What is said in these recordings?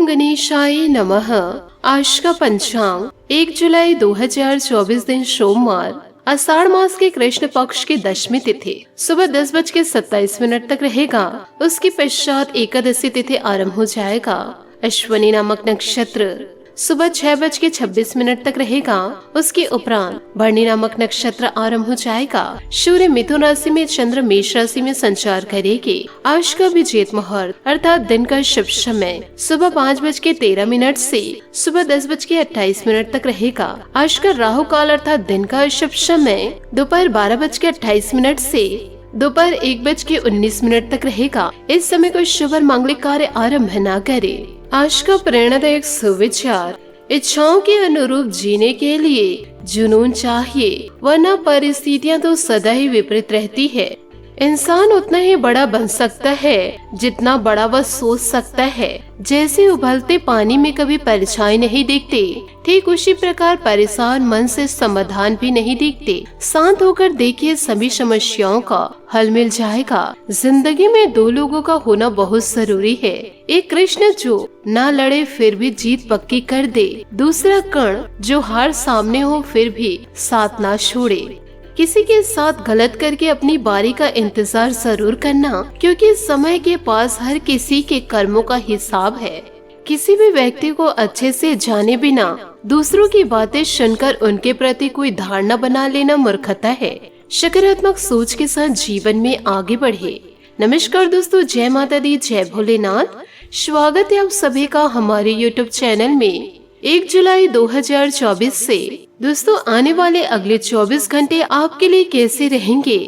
ओम गणेशाय नमः। आज का पंचांग 1 जुलाई 2024 दिन सोमवार, आषाढ़ मास के कृष्ण पक्ष की दशमी तिथि सुबह 10:27 तक रहेगा। उसके पश्चात एकादशी तिथि आरंभ हो जाएगा। अश्विनी नामक नक्षत्र सुबह 6:26 तक रहेगा। उसके उपरांत भरणी नामक नक्षत्र आरंभ हो जाएगा। सूर्य मिथुन राशि में, चंद्र मेष राशि में संचार करेगी। आज का विजेत मुहूर्त अर्थात दिन का शुभ समय सुबह 5:13 से सुबह 10:28 तक रहेगा। आज का राहु काल अर्थात दिन का शुभ समय दोपहर 12:28 से दोपहर 1:19 तक रहेगा। इस समय कोई शुभ और मांगलिक कार्य आरंभ न करे। आज का प्रेरणादायक सुविचार, इच्छाओं के अनुरूप जीने के लिए जुनून चाहिए, वरना परिस्थितियां तो सदा ही विपरीत रहती है। इंसान उतना ही बड़ा बन सकता है जितना बड़ा वह सोच सकता है। जैसे उबलते पानी में कभी परछाई नहीं दिखती, ठीक उसी प्रकार परेशान मन से समाधान भी नहीं दिखते। शांत होकर देखिए, सभी समस्याओं का हल मिल जाएगा। जिंदगी में दो लोगों का होना बहुत जरूरी है। एक कृष्ण जो ना लड़े फिर भी जीत पक्की कर दे, दूसरा कर्ण जो हार सामने हो फिर भी साथ ना छोड़े। किसी के साथ गलत करके अपनी बारी का इंतजार जरूर करना, क्योंकि समय के पास हर किसी के कर्मों का हिसाब है। किसी भी व्यक्ति को अच्छे से जाने बिना दूसरों की बातें सुनकर उनके प्रति कोई धारणा बना लेना मूर्खता है। सकारात्मक सोच के साथ जीवन में आगे बढ़े। नमस्कार दोस्तों, जय माता दी, जय भोलेनाथ। स्वागत है आप सभी का हमारे YouTube चैनल में। 1 जुलाई 2024 से दोस्तों आने वाले अगले 24 घंटे आपके लिए कैसे रहेंगे,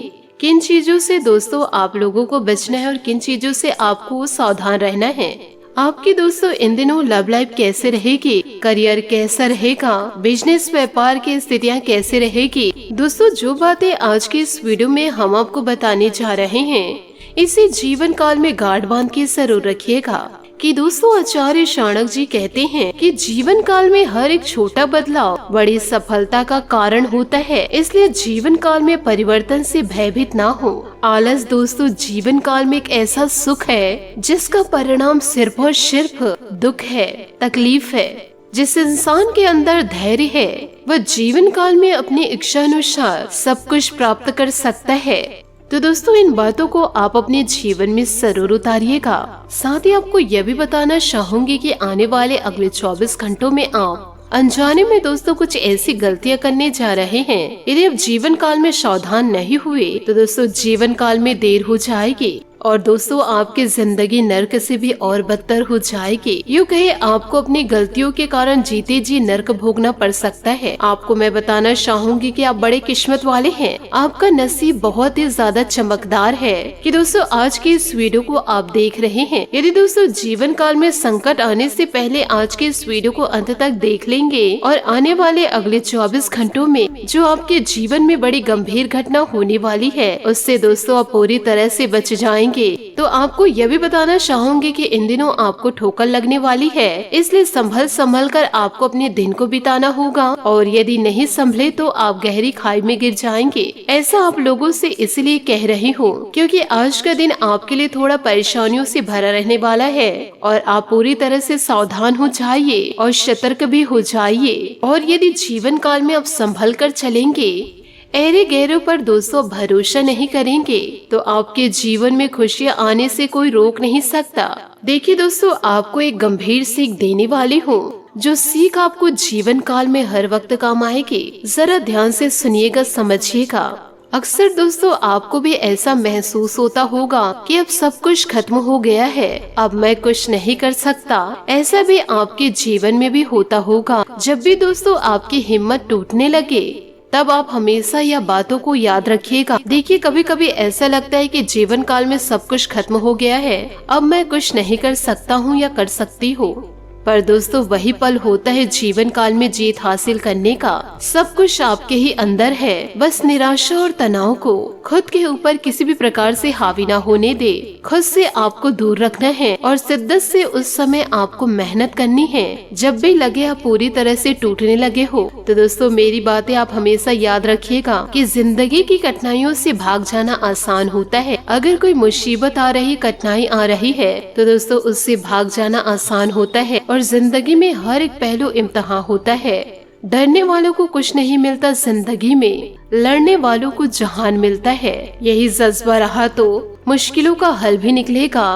किन चीजों से दोस्तों आप लोगों को बचना है और किन चीजों से आपको सावधान रहना है। आपकी दोस्तों इन दिनों लव लाइफ कैसे रहेगी, करियर कैसा रहेगा, बिजनेस व्यापार की स्थितियाँ कैसे रहेगी। दोस्तों जो बातें आज की इस वीडियो में हम आपको बताने जा रहे हैं, इसे जीवन काल में गांठ बांध के जरूर रखिएगा। कि दोस्तों आचार्य चाणक्य जी कहते हैं कि जीवन काल में हर एक छोटा बदलाव बड़ी सफलता का कारण होता है। इसलिए जीवन काल में परिवर्तन से भयभीत ना हो। आलस दोस्तों जीवन काल में एक ऐसा सुख है जिसका परिणाम सिर्फ और सिर्फ दुख है, तकलीफ है। जिस इंसान के अंदर धैर्य है वह जीवन काल में अपनी इच्छा अनुसार सब कुछ प्राप्त कर सकता है। तो दोस्तों इन बातों को आप अपने जीवन में जरूर उतारिएगा। साथ ही आपको यह भी बताना चाहूंगी कि आने वाले अगले 24 घंटों में आप अनजाने में दोस्तों कुछ ऐसी गलतियां करने जा रहे हैं। यदि आप जीवन काल में सावधान नहीं हुए तो दोस्तों जीवन काल में देर हो जाएगी और दोस्तों आपकी जिंदगी नर्क से भी और बदतर हो जाएगी। यूँ कहे आपको अपनी गलतियों के कारण जीते जी नर्क भोगना पड़ सकता है। आपको मैं बताना चाहूंगी कि आप बड़े किस्मत वाले हैं। आपका नसीब बहुत ही ज्यादा चमकदार है कि दोस्तों आज की इस वीडियो को आप देख रहे हैं। यदि दोस्तों जीवन काल में संकट आने से पहले आज के इस वीडियो को अंत तक देख लेंगे और आने वाले अगले 24 घंटों में जो आपके जीवन में बड़ी गंभीर घटना होने वाली है उससे दोस्तों आप पूरी तरह से बच जाएंगे। तो आपको यह भी बताना चाहूंगी कि इन दिनों आपको ठोकर लगने वाली है, इसलिए संभल कर आपको अपने दिन को बिताना होगा और यदि नहीं संभले तो आप गहरी खाई में गिर जाएंगे। ऐसा आप लोगों से इसलिए कह रही हूँ क्योंकि आज का दिन आपके लिए थोड़ा परेशानियों से भरा रहने वाला है और आप पूरी तरह से सावधान हो जाइए और सतर्क भी हो जाइए। और यदि जीवन काल में आप संभल कर चलेंगे, ऐरे गैरों पर दोस्तों भरोसा नहीं करेंगे तो आपके जीवन में खुशियाँ आने से कोई रोक नहीं सकता। देखिए दोस्तों आपको एक गंभीर सीख देने वाली हूँ, जो सीख आपको जीवन काल में हर वक्त काम आएगी। जरा ध्यान से सुनिएगा, समझिएगा। अक्सर दोस्तों आपको भी ऐसा महसूस होता होगा कि अब सब कुछ खत्म हो गया है, अब मैं कुछ नहीं कर सकता। ऐसा भी आपके जीवन में भी होता होगा। जब भी दोस्तों आपकी हिम्मत टूटने लगे तब आप हमेशा यह बातों को याद रखिएगा। देखिए कभी कभी ऐसा लगता है कि जीवन काल में सब कुछ खत्म हो गया है, अब मैं कुछ नहीं कर सकता हूँ या कर सकती हूँ। पर दोस्तों वही पल होता है जीवन काल में जीत हासिल करने का। सब कुछ आपके ही अंदर है, बस निराशा और तनाव को खुद के ऊपर किसी भी प्रकार से हावी ना होने दे। खुद से आपको दूर रखना है और शिद्दत से उस समय आपको मेहनत करनी है जब भी लगे आप पूरी तरह से टूटने लगे हो। तो दोस्तों मेरी बातें आप हमेशा याद रखिएगा कि जिंदगी की कठिनाइयों से भाग जाना आसान होता है। अगर कोई मुसीबत आ रही, कठिनाई आ रही है तो दोस्तों उससे भाग जाना आसान होता है। और जिंदगी में हर एक पहलू इम्तिहान होता है। डरने वालों को कुछ नहीं मिलता जिंदगी में, लड़ने वालों को जहान मिलता है। यही जज्बा रहा तो मुश्किलों का हल भी निकलेगा।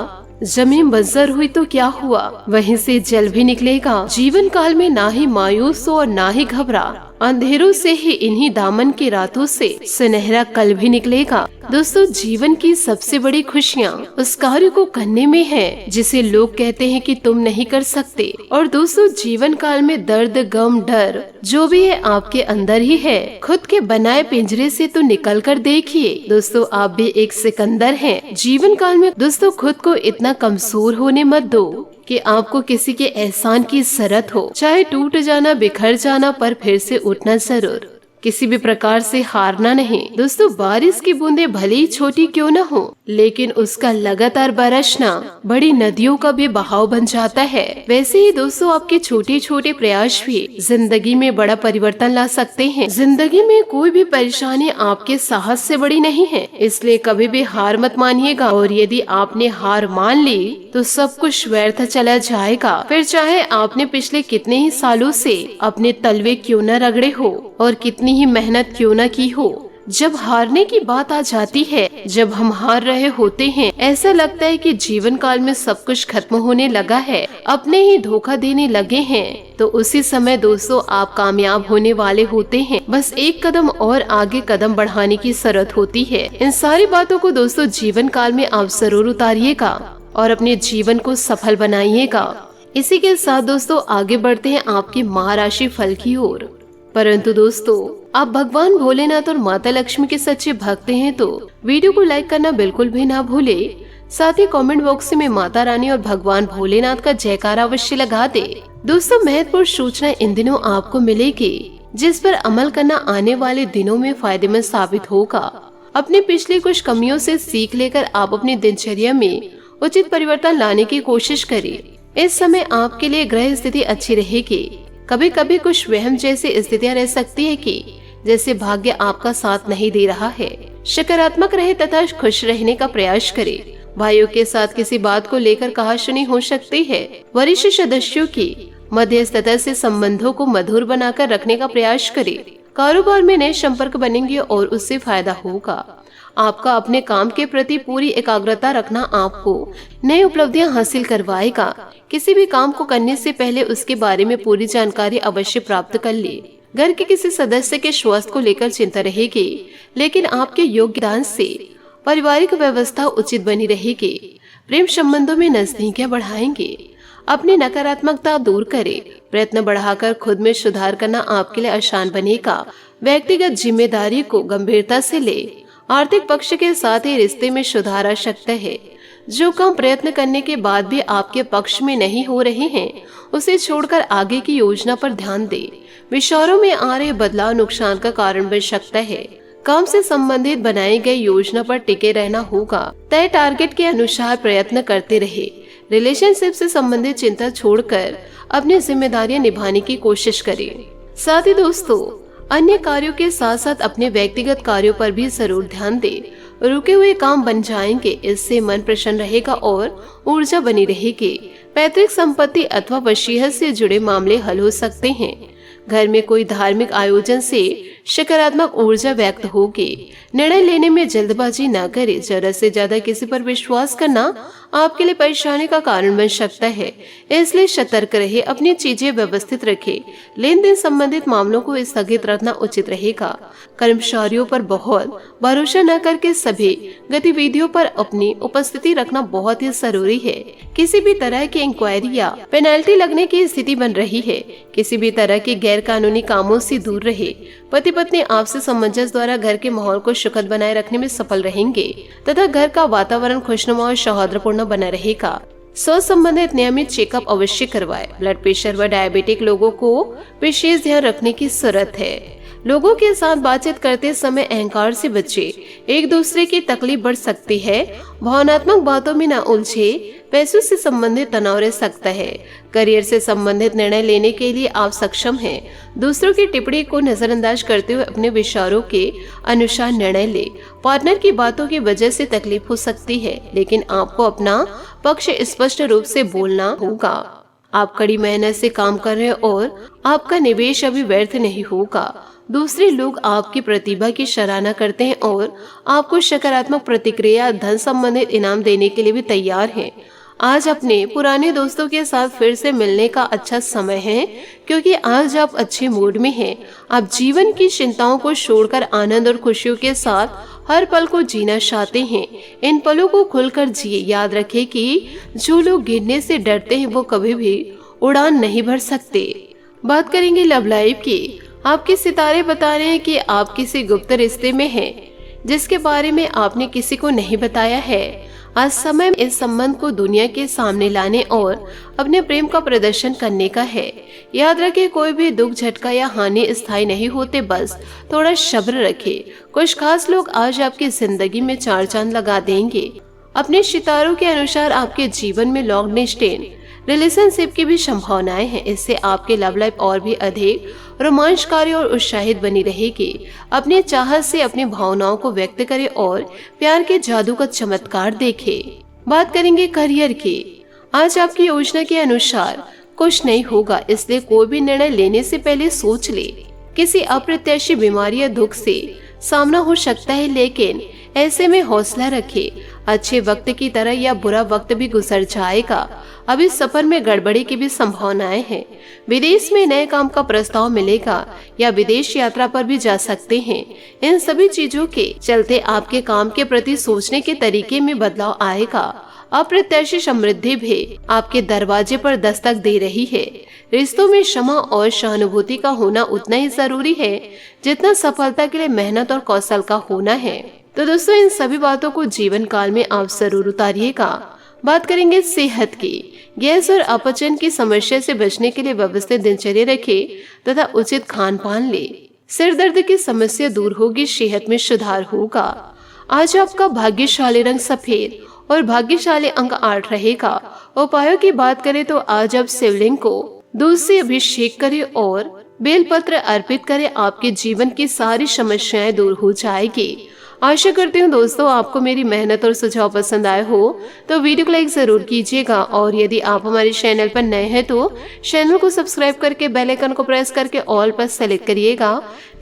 जमीन बंजर हुई तो क्या हुआ, वहीं से जल भी निकलेगा। जीवन काल में ना ही मायूस हो और ना ही घबरा, अंधेरों से ही इन्हीं दामन की रातों से सुनहरा कल भी निकलेगा। दोस्तों जीवन की सबसे बड़ी खुशियाँ उस कार्य को करने में है जिसे लोग कहते हैं कि तुम नहीं कर सकते। और दोस्तों जीवन काल में दर्द, गम, डर जो भी है आपके अंदर ही है। खुद के बनाए पिंजरे से तो निकल कर देखिए। दोस्तों आप भी एक सिकंदर हैं। जीवन काल में दोस्तों खुद को इतना कमजोर होने मत दो कि आपको किसी के एहसान की जरूरत हो। चाहे टूट जाना, बिखर जाना, पर फिर से उठना जरूर। किसी भी प्रकार से हारना नहीं। दोस्तों बारिश की बूंदें भले ही छोटी क्यों न हो, लेकिन उसका लगातार बरसना बड़ी नदियों का भी बहाव बन जाता है। वैसे ही दोस्तों आपके छोटे छोटे प्रयास भी जिंदगी में बड़ा परिवर्तन ला सकते हैं। जिंदगी में कोई भी परेशानी आपके साहस से बड़ी नहीं है, इसलिए कभी भी हार मत मानिएगा। और यदि आपने हार मान ली तो सब कुछ व्यर्थ चला जाएगा। फिर चाहे आपने पिछले कितने ही सालों से अपने तलवे क्यों न रगड़े हो और कितनी ही मेहनत क्यों न की हो, जब हारने की बात आ जाती है, जब हम हार रहे होते हैं, ऐसा लगता है कि जीवन काल में सब कुछ खत्म होने लगा है, अपने ही धोखा देने लगे हैं, तो उसी समय दोस्तों आप कामयाब होने वाले होते हैं। बस एक कदम और आगे कदम बढ़ाने की जरूरत होती है। इन सारी बातों को दोस्तों जीवन काल में आप जरूर उतारिएगा और अपने जीवन को सफल बनाइएगा। इसी के साथ दोस्तों आगे बढ़ते हैं आपकी महाराशि फल की ओर। परंतु दोस्तों आप भगवान भोलेनाथ और माता लक्ष्मी के सच्चे भक्त हैं तो वीडियो को लाइक करना बिल्कुल भी ना भूले। साथ ही कमेंट बॉक्स में माता रानी और भगवान भोलेनाथ का जयकारा अवश्य लगा दे। दोस्तों महत्वपूर्ण सूचना इन दिनों आपको मिलेगी जिस पर अमल करना आने वाले दिनों में फायदेमंद साबित होगा। अपनी पिछली कुछ कमियों से सीख लेकर आप अपनी दिनचर्या में उचित परिवर्तन लाने की कोशिश करें। इस समय आपके लिए ग्रह स्थिति अच्छी रहेगी। कभी कभी कुछ वहम जैसी स्थितियां रह सकती है कि जैसे भाग्य आपका साथ नहीं दे रहा है। सकारात्मक रहे तथा खुश रहने का प्रयास करें। भाइयों के साथ किसी बात को लेकर कहासुनी हो सकती है। वरिष्ठ सदस्यों की मध्यस्थता से संबंधों को मधुर बनाकर रखने का प्रयास करें। कारोबार में नए संपर्क बनेंगे और उससे फायदा होगा। आपका अपने काम के प्रति पूरी एकाग्रता रखना आपको नई उपलब्धियां हासिल करवाएगा। किसी भी काम को करने से पहले उसके बारे में पूरी जानकारी अवश्य प्राप्त कर ले। घर के किसी सदस्य के स्वास्थ्य को लेकर चिंता रहेगी, लेकिन आपके योगदान से पारिवारिक व्यवस्था उचित बनी रहेगी। प्रेम संबंधों में नजदीकियां बढ़ाएंगे। अपनी नकारात्मकता दूर करें। प्रयत्न बढ़ाकर खुद में सुधार करना आपके लिए आसान बनेगा। व्यक्तिगत जिम्मेदारी को गंभीरता से ले। आर्थिक पक्ष के साथ ही रिश्ते में सुधार आ सकता है। जो काम प्रयत्न करने के बाद भी आपके पक्ष में नहीं हो रहे हैं, उसे छोड़कर आगे की योजना पर ध्यान दें। विचारों में आ रहे बदलाव नुकसान का कारण बन सकता है। काम से संबंधित बनाई गई योजना पर टिके रहना होगा। तय टारगेट के अनुसार प्रयत्न करते रहे। रिलेशनशिप से संबंधित चिंता छोड़कर अपनी जिम्मेदारियां निभाने की कोशिश करें। साथ ही दोस्तों अन्य कार्यों के साथ साथ अपने व्यक्तिगत कार्यों पर भी जरूर ध्यान दें। रुके हुए काम बन जाएंगे, इससे मन प्रसन्न रहेगा और ऊर्जा बनी रहेगी। पैतृक संपत्ति अथवा वसीयत से जुड़े मामले हल हो सकते हैं। घर में कोई धार्मिक आयोजन से सकारात्मक ऊर्जा व्यक्त होगी। निर्णय लेने में जल्दबाजी न करें। जरूरत से ज्यादा किसी पर विश्वास करना आपके लिए परेशानी का कारण बन सकता है, इसलिए सतर्क रहे। अपनी चीजें व्यवस्थित रखें। लेन देन संबंधित मामलों को स्थगित रखना उचित रहेगा। कर्मचारियों पर बहुत भरोसा न करके सभी गतिविधियों पर अपनी उपस्थिति रखना बहुत ही जरूरी है। किसी भी तरह की इंक्वायरी या पेनल्टी लगने की स्थिति बन रही है। किसी भी तरह के गैर कानूनी कामों से दूर रहे। पति पत्नी आपसी सामंजस्य द्वारा घर के माहौल को सुखद बनाए रखने में सफल रहेंगे तथा घर का वातावरण खुशनुमा और सौहार्दपूर्ण बना रहेगा। स्वास्थ्य संबंधित नियमित चेकअप अवश्य करवाएं। ब्लड प्रेशर व डायबिटिक लोगों को विशेष ध्यान रखने की जरूरत है। लोगों के साथ बातचीत करते समय अहंकार से बचे, एक दूसरे की तकलीफ बढ़ सकती है। भावनात्मक बातों में न उलझे, पैसों से संबंधित तनाव रह सकता है। करियर से संबंधित निर्णय लेने के लिए आप सक्षम हैं। दूसरों की टिप्पणी को नजरअंदाज करते हुए अपने विचारों के अनुसार निर्णय ले। पार्टनर की बातों की वजह से तकलीफ हो सकती है, लेकिन आपको अपना पक्ष स्पष्ट रूप से बोलना होगा। आप कड़ी मेहनत से काम कर रहे हैं और आपका निवेश अभी व्यर्थ नहीं होगा। दूसरे लोग आपकी प्रतिभा की सराहना करते हैं और आपको सकारात्मक प्रतिक्रिया, धन संबंधित इनाम देने के लिए भी तैयार हैं। आज अपने पुराने दोस्तों के साथ फिर से मिलने का अच्छा समय है, क्योंकि आज आप अच्छे मूड में हैं। आप जीवन की चिंताओं को छोड़कर आनंद और खुशियों के साथ हर पल को जीना चाहते हैं। इन पलों को खुलकर जिए। याद रखें कि जो लोग गिरने से डरते हैं वो कभी भी उड़ान नहीं भर सकते। बात करेंगे लव लाइफ की। आपके सितारे बता रहे हैं कि आप किसी गुप्त रिश्ते में हैं, जिसके बारे में आपने किसी को नहीं बताया है। आज समय इस संबंध को दुनिया के सामने लाने और अपने प्रेम का प्रदर्शन करने का है। याद रखें, कोई भी दुख, झटका या हानि स्थायी नहीं होते, बस थोड़ा सब्र रखें। कुछ खास लोग आज आपकी जिंदगी में चार चांद लगा देंगे। अपने सितारों के अनुसार आपके जीवन में लॉन्ग डिस्टेंस रिलेशनशिप की भी संभावनाएं हैं। इससे आपकी लव लाइफ और भी अधिक रोमांचकारी और उत्साहित बनी रहेगी। अपनी चाहत से अपनी भावनाओं को व्यक्त करें और प्यार के जादू का चमत्कार देखें। बात करेंगे करियर की। आज आपकी योजना के अनुसार कुछ नहीं होगा, इसलिए कोई भी निर्णय लेने से पहले सोच ले। किसी अप्रत्याशित बीमारी या दुख से सामना हो सकता है, लेकिन ऐसे में हौसला रखें। अच्छे वक्त की तरह या बुरा वक्त भी गुजर जाएगा। अभी सफर में गड़बड़ी की भी संभावनाएं हैं। विदेश में नए काम का प्रस्ताव मिलेगा या विदेश यात्रा पर भी जा सकते हैं। इन सभी चीजों के चलते आपके काम के प्रति सोचने के तरीके में बदलाव आएगा। अप्रत्याशित समृद्धि भी आपके दरवाजे पर दस्तक दे रही है। रिश्तों में क्षमा और सहानुभूति का होना उतना ही जरूरी है जितना सफलता के लिए मेहनत और कौशल का होना है। तो दोस्तों, इन सभी बातों को जीवन काल में आप जरूर उतारिएगा। बात करेंगे सेहत की। गैस और अपचन की समस्या से बचने के लिए व्यवस्थित दिनचर्या रखें तथा उचित खान पान ले। सिर दर्द की समस्या दूर होगी, सेहत में सुधार होगा। आज आपका भाग्यशाली रंग सफेद और भाग्यशाली अंक 8 रहेगा। उपायों की बात करें तो आज आप शिवलिंग को दूध से अभिषेक करें और बेलपत्र अर्पित करें। आपके जीवन की सारी समस्याएं दूर हो जाएगी। आशा करती हूँ दोस्तों आपको मेरी मेहनत और सुझाव पसंद आए हो, तो वीडियो को लाइक जरूर कीजिएगा। और यदि आप हमारे चैनल पर नए हैं तो चैनल को सब्सक्राइब करके बेल आइकन को प्रेस करके ऑल पर सेलेक्ट करिएगा,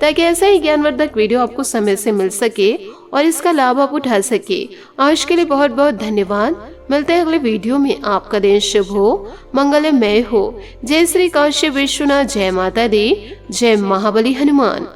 ताकि ऐसा ही ज्ञानवर्धक वीडियो आपको समय से मिल सके और इसका लाभ आप उठा सके। आज के लिए बहुत बहुत धन्यवाद। मिलते हैं अगले वीडियो में। आपका दिन शुभ हो, मंगलमय हो। जय श्री काशी विश्वनाथ, जय माता दी, जय महाबली हनुमान।